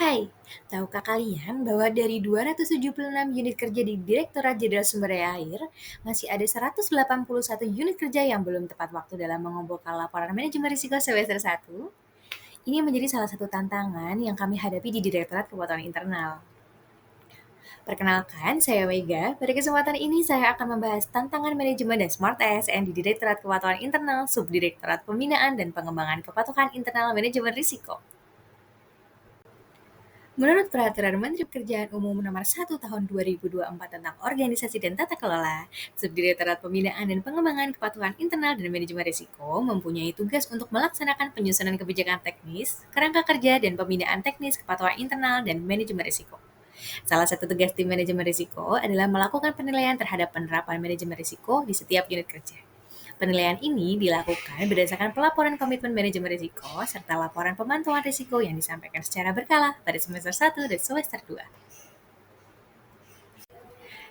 Hai, tahukah kalian bahwa dari 276 unit kerja di Direktorat Jenderal Sumber Daya Air, masih ada 181 unit kerja yang belum tepat waktu dalam mengumpulkan laporan manajemen risiko semester 1? Ini menjadi salah satu tantangan yang kami hadapi di Direktorat Kepatuhan Internal. Perkenalkan, saya Mega. Pada kesempatan ini saya akan membahas tantangan manajemen dan Smart ASN di Direktorat Kepatuhan Internal, Subdirektorat Pembinaan dan Pengembangan Kepatuhan Internal Manajemen Risiko. Menurut Peraturan Menteri Pekerjaan Umum Nomor 1 Tahun 2024 tentang Organisasi dan Tata Kelola, Subdirektorat Pembinaan dan Pengembangan Kepatuhan Internal dan Manajemen Risiko mempunyai tugas untuk melaksanakan penyusunan kebijakan teknis, kerangka kerja, dan pembinaan teknis kepatuhan internal dan manajemen risiko. Salah satu tugas tim manajemen risiko adalah melakukan penilaian terhadap penerapan manajemen risiko di setiap unit kerja. Penilaian ini dilakukan berdasarkan pelaporan komitmen manajemen risiko serta laporan pemantauan risiko yang disampaikan secara berkala pada semester 1 dan semester 2.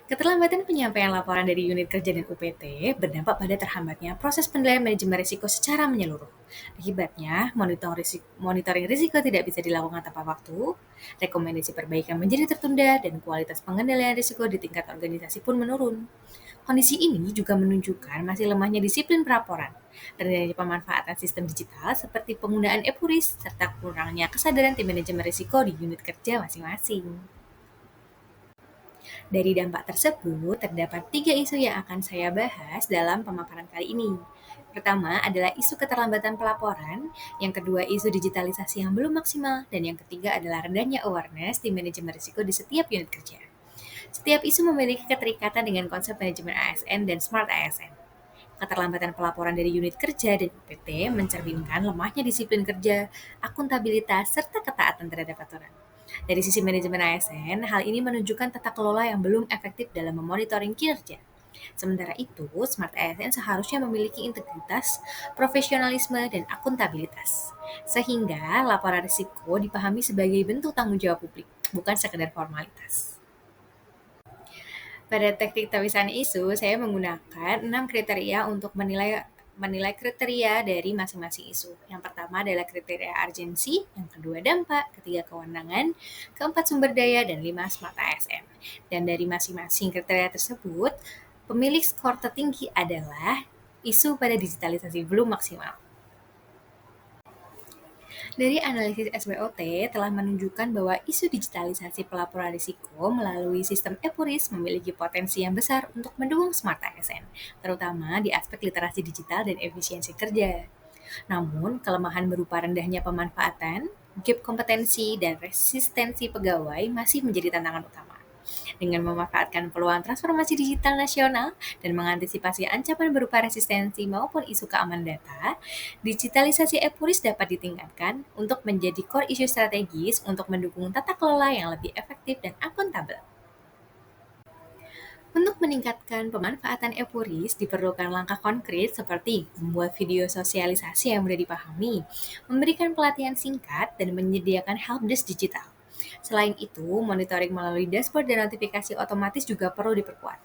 Keterlambatan penyampaian laporan dari unit kerja dan UPT berdampak pada terhambatnya proses penilaian manajemen risiko secara menyeluruh. Akibatnya, monitoring risiko tidak bisa dilakukan tepat waktu, rekomendasi perbaikan menjadi tertunda, dan kualitas pengendalian risiko di tingkat organisasi pun menurun. Kondisi ini juga menunjukkan masih lemahnya disiplin pelaporan, rendahnya pemanfaatan sistem digital seperti penggunaan e-Puris, serta kurangnya kesadaran tim manajemen risiko di unit kerja masing-masing. Dari dampak tersebut, terdapat 3 isu yang akan saya bahas dalam pemaparan kali ini. Pertama adalah isu keterlambatan pelaporan, yang kedua isu digitalisasi yang belum maksimal, dan yang ketiga adalah rendahnya awareness di manajemen risiko di setiap unit kerja. Setiap isu memiliki keterikatan dengan konsep manajemen ASN dan Smart ASN. Keterlambatan pelaporan dari unit kerja dan UPT mencerminkan lemahnya disiplin kerja, akuntabilitas, serta ketaatan terhadap aturan. Dari sisi manajemen ASN, hal ini menunjukkan tata kelola yang belum efektif dalam memonitoring kinerja. Sementara itu, Smart ASN seharusnya memiliki integritas, profesionalisme, dan akuntabilitas. Sehingga laporan risiko dipahami sebagai bentuk tanggung jawab publik, bukan sekedar formalitas. Pada teknik tawisan isu, saya menggunakan 6 kriteria untuk menilai kriteria dari masing-masing isu. Yang pertama adalah kriteria urgensi, yang kedua dampak, ketiga kewenangan, keempat sumber daya, dan 5 smart ASN. Dan dari masing-masing kriteria tersebut, pemilik skor tertinggi adalah isu pada digitalisasi belum maksimal. Dari analisis SWOT telah menunjukkan bahwa isu digitalisasi pelaporan risiko melalui sistem e-Puris memiliki potensi yang besar untuk mendukung Smart ASN, terutama di aspek literasi digital dan efisiensi kerja. Namun, kelemahan berupa rendahnya pemanfaatan, gap kompetensi, dan resistensi pegawai masih menjadi tantangan utama. Dengan memanfaatkan peluang transformasi digital nasional dan mengantisipasi ancaman berupa resistensi maupun isu keamanan data, digitalisasi e-Puris dapat ditingkatkan untuk menjadi core isu strategis untuk mendukung tata kelola yang lebih efektif dan akuntabel. Untuk meningkatkan pemanfaatan e-Puris, diperlukan langkah konkret seperti membuat video sosialisasi yang mudah dipahami, memberikan pelatihan singkat, dan menyediakan helpdesk digital. Selain itu, monitoring melalui dashboard dan notifikasi otomatis juga perlu diperkuat.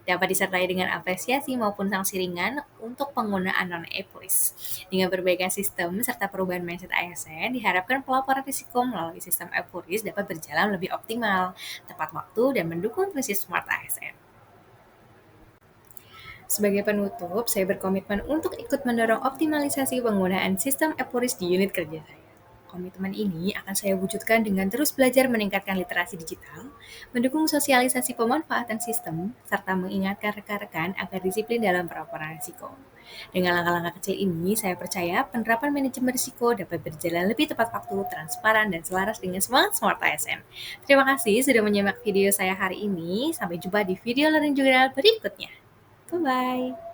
Dapat disertai dengan apresiasi maupun sanksi ringan untuk penggunaan non-e-Puris. Dengan perbaikan sistem serta perubahan mindset ASN, diharapkan pelaporan risiko melalui sistem e-Puris dapat berjalan lebih optimal, tepat waktu, dan mendukung prinsip Smart ASN. Sebagai penutup, saya berkomitmen untuk ikut mendorong optimalisasi penggunaan sistem e-Puris di unit kerja saya. Komitmen ini akan saya wujudkan dengan terus belajar meningkatkan literasi digital, mendukung sosialisasi pemanfaatan sistem, serta mengingatkan rekan-rekan agar disiplin dalam pelaporan risiko. Dengan langkah-langkah kecil ini, saya percaya penerapan manajemen risiko dapat berjalan lebih tepat waktu, transparan, dan selaras dengan semangat Smart ASN. Terima kasih sudah menyimak video saya hari ini. Sampai jumpa di video learning jurnal berikutnya. Bye-bye.